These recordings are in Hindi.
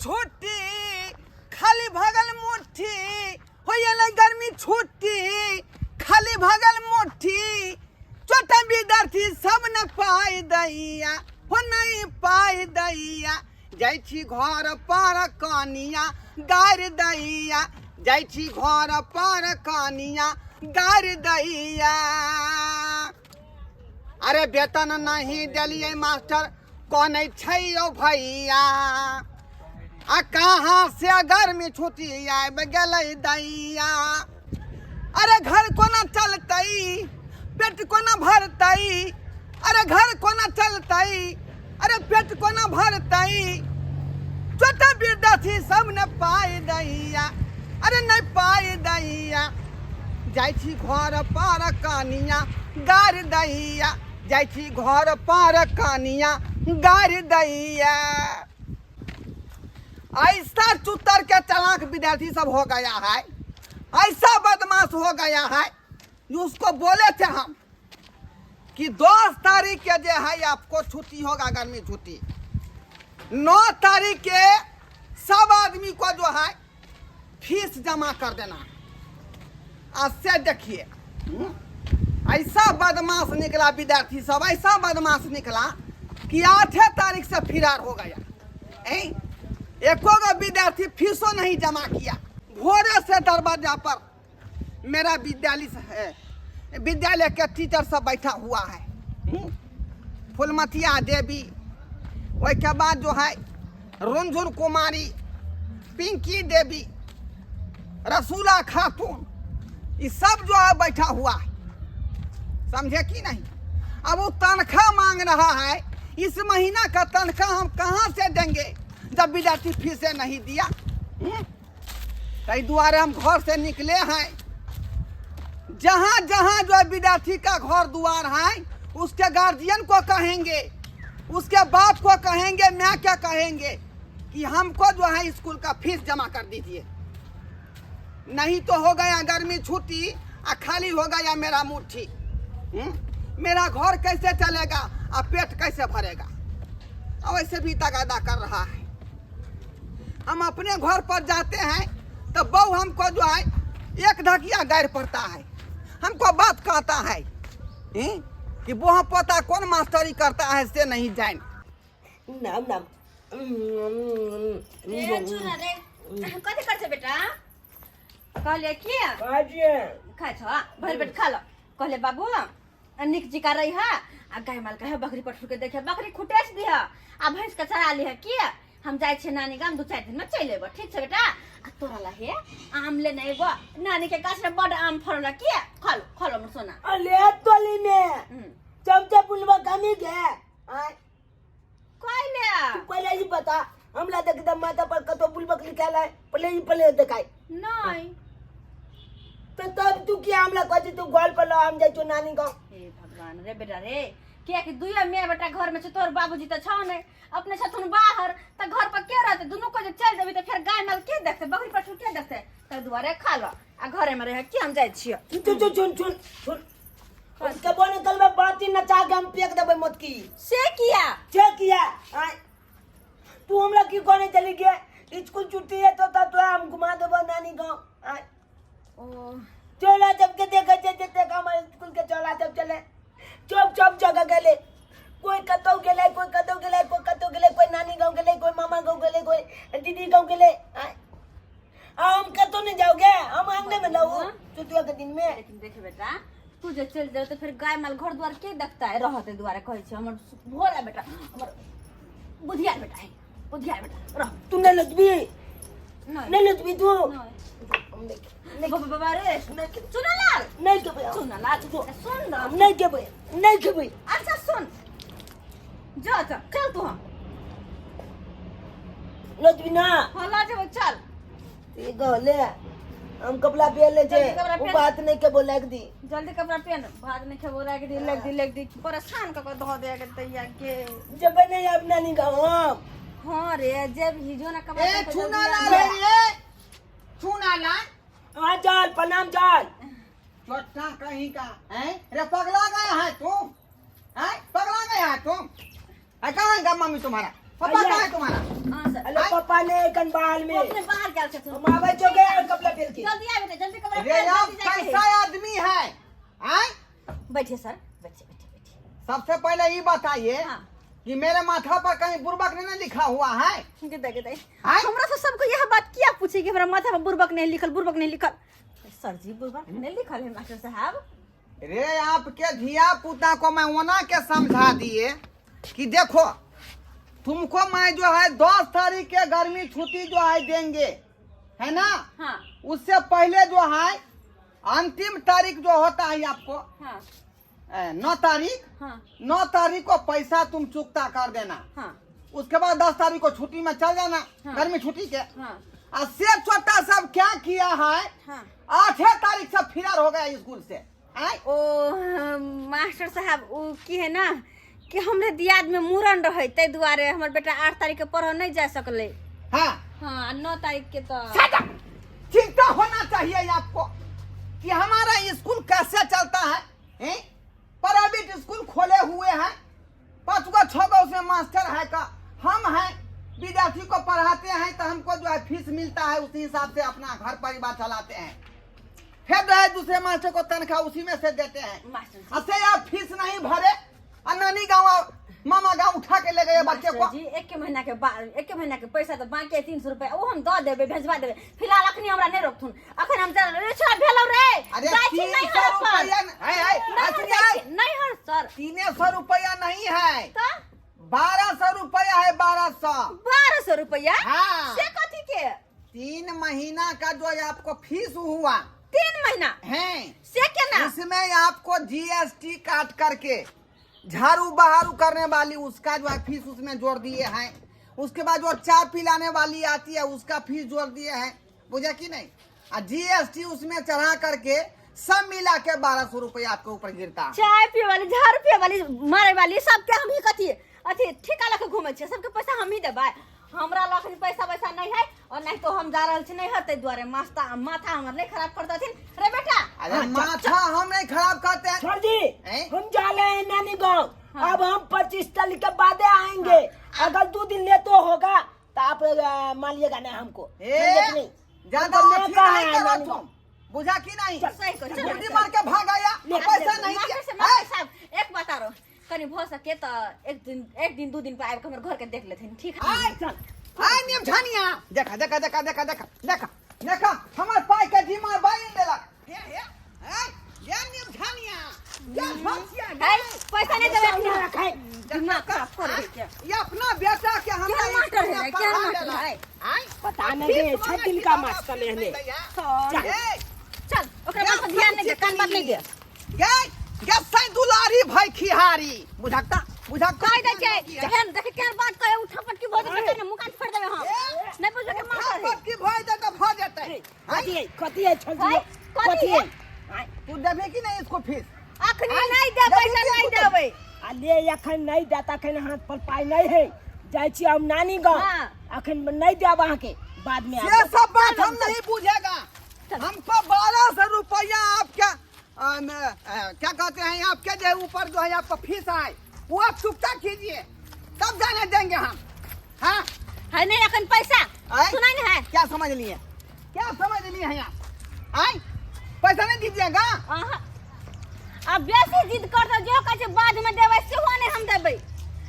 छुट्टी खाली भगल मुट्ठी हो गर्मी छुट्टी खाली भगल मुट्ठी छोटा विद्यार्थी सब न पाई दैया हो नहीं पाई दैया जाइ छी घर पर कनिया गार दैया जाइ छी घर पर कनिया गार दैया अरे वेतन नहीं दिलिए मास्टर कौन छै भैया आ कहाँ से गर्मी छुट्टी आब गई दैया अरे घर कोना चलतई पेट कोना भरतई अरे घर कोना चलतई अरे पेट कोना भरतई छोटा विद्यार्थी सब ने पाई दैया अरे नहीं पाई दैया जाइ छी घर पर कनिया गार दैया जाइ छी घर पर कनिया गार दैया ऐसा चुतर के चालाक विद्यार्थी सब हो गया है ऐसा बदमाश हो गया है उसको बोले थे हम कि 10 तारीख के जो है आपको छुट्टी होगा गर्मी छुट्टी 9 तारीख के सब आदमी को जो है फीस जमा कर देना आज से देखिए ऐसा बदमाश निकला विद्यार्थी सब ऐसा बदमाश निकला कि 8 तारीख से फरार हो गया एको का विद्यार्थी फीसों नहीं जमा किया भोरे से दरवाजा पर मेरा विद्यालय के टीचर सब बैठा हुआ है फुलमतिया देवी वही के बाद जो है रुनझुन कुमारी पिंकी देवी रसूला खातून ये सब जो है बैठा हुआ है समझे कि नहीं अब वो तनख्वाह मांग रहा है इस महीना का तनख्वाह हम कहाँ से देंगे जब विद्यार्थी फीस नहीं दिया कई द्वारे हम घर से निकले हैं जहाँ जहाँ जो विद्यार्थी का घर द्वार है उसके गार्जियन को कहेंगे उसके बाप को कहेंगे मैं क्या कहेंगे कि हमको जो है स्कूल का फीस जमा कर दीजिए नहीं तो हो गया गर्मी छुट्टी और खाली हो गया मेरा मुट्ठी मेरा घर कैसे चलेगा और पेट कैसे भरेगा और वैसे भी तगादा कर रहा है हम अपने घर पर जाते हैं तो बहू हमको जो है एक ढकिया गायर पड़ता है हमको बात कहता है कि वो पोता कौन मास्टरी करता है से नहीं जान नाम नाम कथी कर बेटा कहले कि खा छ भर पेट खा लो कहले बाबू निक जी का रही है आ गाय माल का है बकरी पठुर के देखे बकरी खुटेस दिया आ भैंस का चरा ली है किया हम जाए छे नानी गाम 2-4 दिन में चले बा ठीक छे बेटा आ तोरा ला है आम ले नहीं बा नानी के गाछ में बड़ आम फरला किया खा लो मोर सोना अले तोली में चमचा पुलवा कमी के आय कोई ले पहले ही पता हमला देख दम माथा पर कतो बुलबक लिखाला है पहले देखाई नहीं तो तब तू क्या हमला कहती तू गोल पर हम जाई तो नानी गांव हे भगवान रे बेटा रे किया कि दुइया मैं बेटा घर में छ तोर बाबूजी त छ नै अपने छथुन बाहर त घर पर के रहते दोनों को जे चल देबी त फिर गाय माल के देखते बकरी पठुर के देखते त दुआरे खा लो आ घरे में रह के हम जाय छियो सुन उसके बोने कल में बात ही नचा के हम फेंक देबे मत की से किया आय तू हमला की कोने चली गए स्कूल छुट्टी है तो हम घुमा देबो नानी गांव आय ओ चला जब के देखा जते हमारे स्कूल के चला जब चले चुप जगह गेले कोई कतो गेले कोई नानी गांव गेले कोई मामा गांव गेले कोई दीदी गांव गेले हम कतो नहीं जाओगे हम आंगने में लाओ छुट्टियों के दिन में लेकिन देखे बेटा तू जे चल जाओ तो फिर गाय माल घर द्वार के देखता है रहते द्वारे कहै छै हमर भोला बेटा हमर बुधिया बेटा रह तू नहीं लजबी तू बाबा रे सुनलाल नहीं के भैया सुन नहीं के भैया अच्छा सुन जा चल तू हम लजबी ना होला जे चल ये गले हम कपड़ा पहन ले जे वो बात नहीं के बोला दी जल्दी कपड़ा पहन भात नहीं खेबो रख दी लग दी परेशान क धो दे के तैयार के जब नहीं अपना नहीं गाँव हां रे जब हिजो ना कपड़ा ए छूना ला हाँ जाल प्रणाम जाल छोटा कहीं का है रे पगला गया है तुम है कहाँ है मम्मी तुम्हारा पापा कहाँ है तुम्हारा हां सर हेलो पापा नहीं कन बाल में अपने बाहर क्या चल हम आवे जो गए कपड़ा पहन के जल्दी आ बेटा जल्दी कपड़ा रे आप जल्दी जाके। कैसा आदमी है आय बैठिए सर बैठिए सबसे पहले ये बताइए हाँ कि मेरे माथा पर कहीं बुर्बक नहीं लिखा हुआ है। गदा हाँ? हमरा से सबको यह बात क्या पूछे कि हमरा माथा पर बुर्बक नहीं लिखल सर जी बुर्बक नहीं लिखल है मास्टर साहब। रे आपके धिया पुता को मैं ओना के समझा दिए कि देखो तुमको मैं जो है 10 तारीख के गर्मी छुट्टी जो है देंगे है ना। हाँ उससे पहले जो है अंतिम तारीख जो होता है आपको हाँ 9 तारीख हाँ 9 तारीख को पैसा तुम चुकता कर देना। हाँ उसके बाद 10 तारीख को छुट्टी में चल जाना। हाँ। गर्मी छुट्टी के हाँ और से छोटा सब क्या किया है हाँ 8 तारीख से फिरार हो गया स्कूल से। आय? ओ मास्टर साहब वो की है ना कि हमरे दियाद में मूरन रहे ते दुआरे हमर बेटा 8 तारीख के पढ़ नहीं जा सकले। हाँ हाँ 9 तारीख के तो चिंता होना चाहिए आपको कि हमारा स्कूल कैसे चलता है। प्राइवेट स्कूल खोले हुए हैं 5 गो 6 गो उसमें मास्टर है का हम हैं विद्यार्थी को पढ़ाते हैं तो हमको जो है फीस मिलता है उसी हिसाब से अपना घर परिवार चलाते हैं। फिर जो है दूसरे मास्टर को तनख्वाह उसी में से देते हैं। मास्टर जी ऐसे आप फीस नहीं भरे और नानी गाँव मामा गाँव उठा के ले गए बच्चे को। मास्टर जी एक के महीना के पैसा तो बाकी है 300 रुपया वो हम दे देबे भेजवा देबे। फिलहाल अखनी हमरा नहीं रोकथुन अखन हम चल छोड़ा भेलो रे अरे जाइछी नहीं 300 हर पर रुपया नहीं हर सर 300 रुपया नहीं है का 1200 रुपया है 1200 रुपया हाँ। से कथी के 3 महीना का जो है आपको फीस हुआ 3 महीना है से के ना इसमें आपको जीएसटी काट करके झाड़ू बहारू करने वाली उसका जो है फीस उसमें जोड़ दिए हैं। उसके बाद जो चाय पिलाने वाली आती है उसका फीस जोड़ दिए हैं बुझे कि नहीं। और जीएसटी उसमें चढ़ा करके सब मिला के 1200 रुपया आपके ऊपर गिरता है। चाय पिए वाली झाड़ू पिए वाली मारे वाली सब के हम ही कथी अथी ठिका लके घूमे छे सबके पैसा हम ही देबे। हमरा लखन पैसा वैसा नहीं है और नहीं तो हम जा रहल छी नहीं हते द्वारे माथा हमर नहीं खराब कर देथिन रे बेटा। अरे माथा हम नहीं खराब करते हैं सर जी हैं? हम जा रहे हैं नानी गाँव। हाँ। अब हम 25 तारीख के बाद आएंगे। अगर 2 दिन लेट तो होगा तो आप मानिएगा ना हमको समझे कि नहीं? ज्यादा हमको अथी लेकर नहीं है करो नानी तुम गाँव। बुझा कि नहीं। सही कहो, चलो, गुड्डी चलो। मार के भाग आया पैसा नहीं मास्टर दिया। साहब एक बात आरो कनी भ सके तो एक दिन 2 दिन पे आके हमर घर के देख लेथिन ठीक है। आय आय नियम झानिया देखा देखा देखा देखा देखा देखा देखा हमार पाई के धीमा बाइन देलक ये नियम झानिया क्या फंसिया है पैसा नहीं देबे अपने अपना रखे। दिमाग खराब कर दे क्या ये अपना बेटा के हम क्या मास्टर है क्या मास्टर है आय पता नहीं 6 दिन का मास्टर लेने चल ओकरा बात पर ध्यान नहीं दे कान बात नहीं दे ये सै दुलारी भाई खिहारी बुझाता कह दे के हेन देख के बात कहे उठा पटकी बोल दे के मुकान फोड़ देबे हम नहीं बुझे के मास्टर है की भाई दे तो भ जेतै। कथी है छल जी कथी है तू देबे कि नहीं इसको फीस अखनी नहीं दे पैसा नहीं देबे आ ले अखन नहीं देता अखन हाथ पर पाई नहीं है जाय छी हम नानी गाँव। हाँ। अखन नहीं देब अहाँ के बाद में ये सब बात हम नहीं पूछेगा। हमको 1200 रुपया आपका क्या कहते हैं आपके जो ऊपर जो है आपका फीस आए वो आप चुकता कीजिए तब जाने देंगे हम। हाँ है नहीं अखन पैसा आय? सुनाई नहीं है क्या समझ लिए हैं आप आए पैसा नहीं दीजिएगा। आहा। अब बेसी जिद कर दो जो कहे बाद में देबे सेहो नहीं हम देबे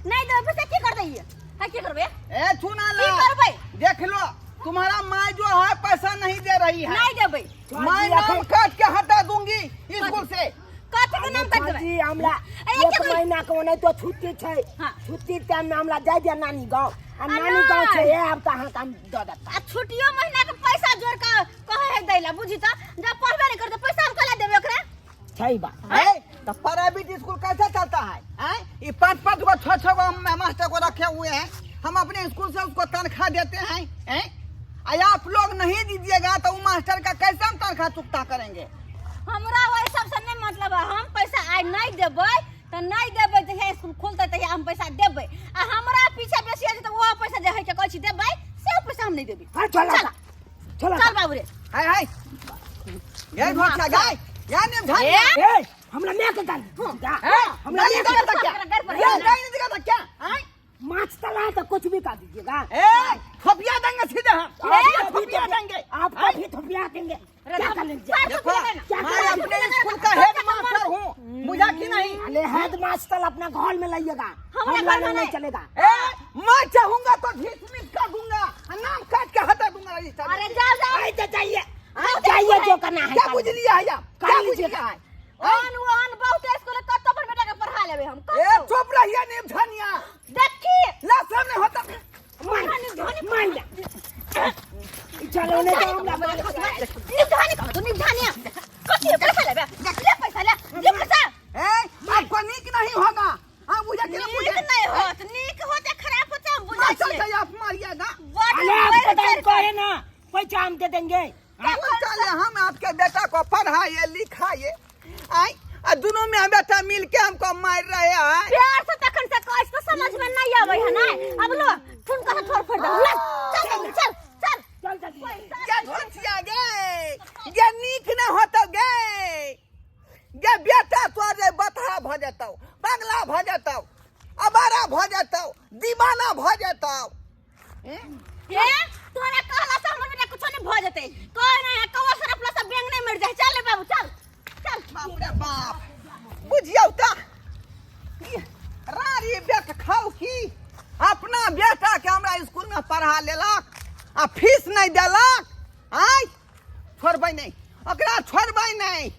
नहीं देबे पैसा की कर दइए है की करबे ए सुना लो की करबे देख लो तुम्हारा माँ जो है पैसा नहीं दे रही है। नहीं देबे मैं नाम काट के हटा दूंगी स्कूल से। कथि के नाम कर देबे जी हमरा अरे एक क्या करी? महीना के नहीं तो छुट्टी छै। हाँ। छुट्टी टाइम में हमरा जाय दिया नानी गाँव। आ नानी नहीं। गाँव छै ये अब कहाँ काम दे देता। आ छुट्टियो महीना के पैसा जोड़ के कहे है दैला बुझी त जब पढ़बे नहीं करते पैसा हम कला देबे ओकरा सही बात है तो प्राइवेट स्कूल कैसे चलता है ये 5-5 गो 6-6 गो मास्टर को रखे हुए हैं। हम अपने स्कूल से उसको तनख्वाह देते हैं आप लोग नहीं दीजिएगा तो वो मास्टर का कैसे हम तनख्वाह चुकता करेंगे। हमरा वही सब से नहीं मतलब है हम पैसा आज नहीं देबे तो नहीं देबे जहिया स्कूल खुलते तहिया हम पैसा देबे आ हमरा पीछे बेसी है तो वो पैसा जे है के कहै छी देबे से पैसा हम नहीं देबी। हाँ चल चल चल चल बाबू रे हाय ये घोटा गाय या ने भाई ए हमरा ले के गाल हमरा ले के दिखा क्या ये नहीं दिखा क्या माछ तला तो कुछ भी कर दीजिएगा। ए खपिया देंगे ब्याह देंगे अरे क्या देखो, कर लेंगे देखो मैं अपने स्कूल का हेड मास्टर हूँ, बुझा कि नहीं? अरे हेड मास्टर अपना घर में लाइएगा, हमारे हम घर में नहीं नहीं। चलेगा। मैं चाहूंगा तो ढीठ कर दूंगा, नाम काट के हटा दूंगा रजिस्टर। अरे जाओ जाओ आए तो चाहिए चाहिए जो करना है क्या कर बुझ लीजिए। लिया है आप? क्या कर बुझ लीजिए। लिया है? अन बहुत स्कूल कत्तो पर बेटा के पढ़ा लेबे हम ए चुप रहिए नीम धनिया, देखी ला सामने होता। मान जा चलो नहीं तो हम निधानी कहो तो निधानी कथि पैसा लेबे ले पैसा ले पैसा आपको नीक नहीं होगा। हाँ बुझा कि नहीं? नीक नहीं होत नीक होते खराब होते हम बुझा अच्छा छी अच्छा आप मारिएगा। अरे आपको टाइम को है ना पैसा हम दे देंगे। चले हम आपके बेटा को पढ़ाए लिखाए आई दोनों में बेटा मिल के हमको मार रहे हैं। प्यार से तखन से कह इसको समझ में नहीं आवे है ना अब लो तुम कहां छोड़ फोड़ दो ले चल चल चल चल जल्दी क्या धोतिया गे ये नीक न होतो गे ये बेटा तोरे बतहा भ जतौ, पगला भ जतौ, अबारा भ जतौ, दीवाना भ जतौ। ये तोरा कहला से हमर बेटा कुछ नहीं भ जते कोई नहीं कवा सर अपना सब बैंग नहीं मर जाए चल रे बाबू चल चल बाप रे बाप बुझियौ त रारी बेट खाऊ की अपना बेटा के हमरा स्कूल में पढ़ा लेलक आ फीस नहीं देलक। आई छोड़बै नहीं, ओकरा छोड़बै नहीं।